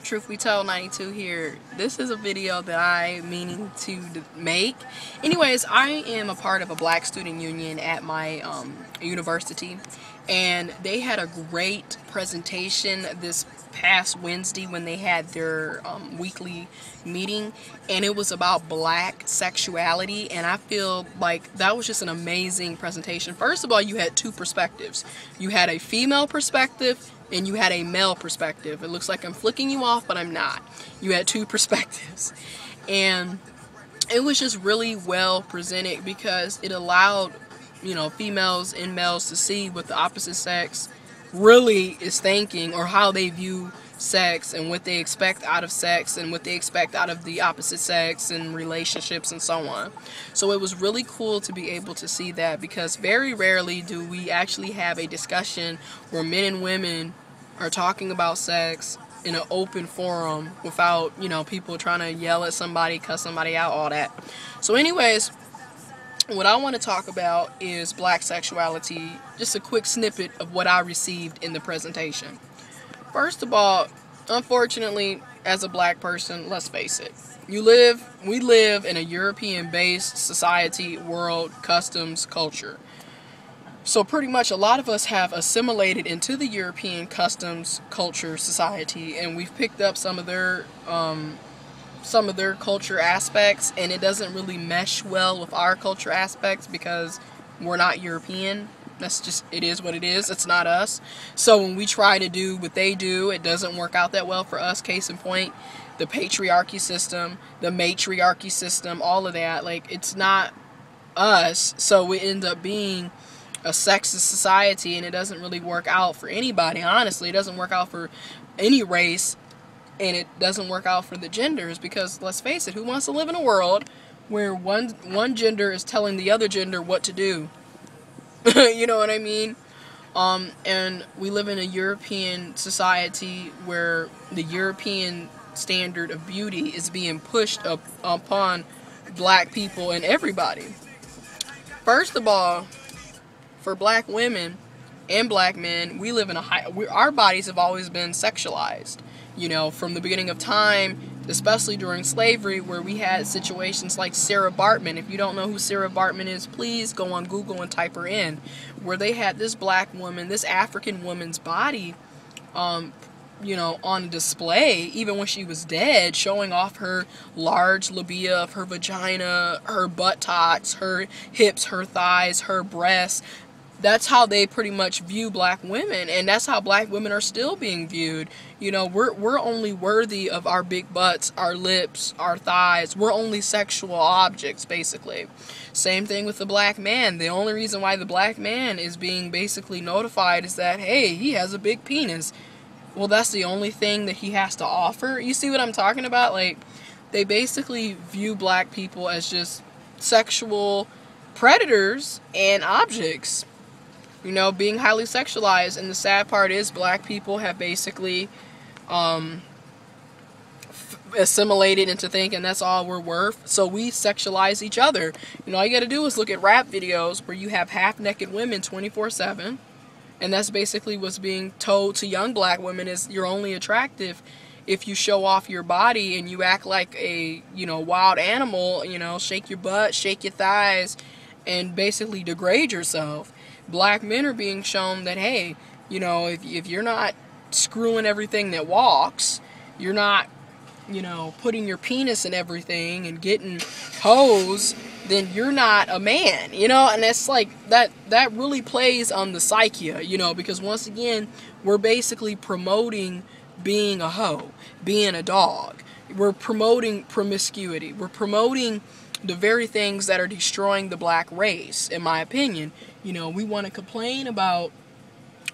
Truth Be Told 92 here. This is a video that I'm meaning to make. Anyways, I am a part of a black student union at my university, and they had a great presentation this past Wednesday when they had their weekly meeting, and it was about black sexuality, and I feel like that was just an amazing presentation. First of all, you had two perspectives. You had a female perspective and you had a male perspective. It looks like I'm flicking you off, but I'm not. You had two perspectives, and it was just really well presented because it allowed, you know, females and males to see what the opposite sex really is thinking, or how they view sex and what they expect out of sex and what they expect out of the opposite sex and relationships and so on. So it was really cool to be able to see that, because very rarely do we actually have a discussion where men and women are talking about sex in an open forum without, you know, people trying to yell at somebody, cuss somebody out, all that. So anyways, what I want to talk about is black sexuality, just a quick snippet of what I received in the presentation. First of all, unfortunately, as a black person, let's face it, we live in a European-based society, world, customs, culture. So pretty much a lot of us have assimilated into the European customs, culture, society, and we've picked up some of their culture aspects, and it doesn't really mesh well with our culture aspects because we're not European. That's just, it is what it is. It's not us. So when we try to do what they do, it doesn't work out that well for us. Case in point, the patriarchy system, the matriarchy system, all of that, like, it's not us. So we end up being a sexist society, and it doesn't really work out for anybody. Honestly, it doesn't work out for any race, and it doesn't work out for the genders, because let's face it, who wants to live in a world where one gender is telling the other gender what to do? You know what I mean? And we live in a European society where the European standard of beauty is being pushed up upon black people and everybody. First of all, for black women and black men, we live in our bodies have always been sexualized. You know, from the beginning of time, especially during slavery, where we had situations like Sarah Baartman. If you don't know who Sarah Baartman is, please go on Google and type her in. Where they had this black woman, this African woman's body, you know, on display, even when she was dead, showing off her large labia of her vagina, her buttocks, her hips, her thighs, her breasts. That's how they pretty much view black women, and that's how black women are still being viewed. You know, we're only worthy of our big butts, our lips, our thighs. We're only sexual objects, basically. Same thing with the black man. The only reason why the black man is being basically notified is that, hey, he has a big penis. Well, that's the only thing that he has to offer. You see what I'm talking about? Like, they basically view black people as just sexual predators and objects. You know, being highly sexualized. And the sad part is black people have basically assimilated into thinking that's all we're worth. So we sexualize each other. You know, all you gotta do is look at rap videos where you have half-naked women 24/7. And that's basically what's being told to young black women, is you're only attractive if you show off your body and you act like a, you know, wild animal, you know, shake your butt, shake your thighs, and basically degrade yourself. Black men are being shown that, hey, you know, if you're not screwing everything that walks, you're not, you know, putting your penis in everything and getting hoes, then you're not a man, you know. And that's like, that really plays on the psyche, you know, because once again, we're basically promoting being a hoe, being a dog. We're promoting promiscuity. We're promoting the very things that are destroying the black race, in my opinion. You know, we want to complain about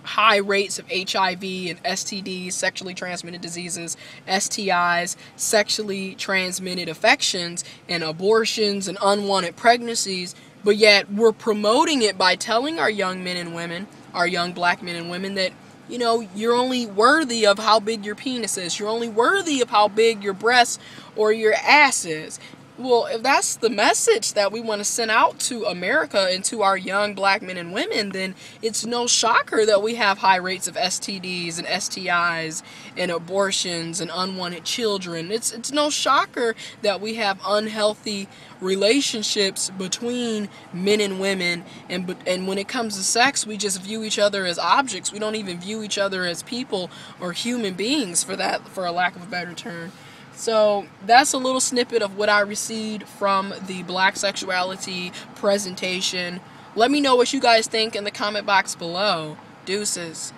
high rates of HIV and STDs, sexually transmitted diseases, STIs, sexually transmitted affections, and abortions and unwanted pregnancies, but yet we're promoting it by telling our young men and women, our young black men and women, that, you know, you're only worthy of how big your penis is. You're only worthy of how big your breasts or your ass is. Well, if that's the message that we want to send out to America and to our young black men and women, then it's no shocker that we have high rates of STDs and STIs and abortions and unwanted children. It's no shocker that we have unhealthy relationships between men and women, and when it comes to sex, we just view each other as objects. We don't even view each other as people or human beings, for a lack of a better term. So that's a little snippet of what I received from the Black Sexuality presentation. Let me know what you guys think in the comment box below. Deuces.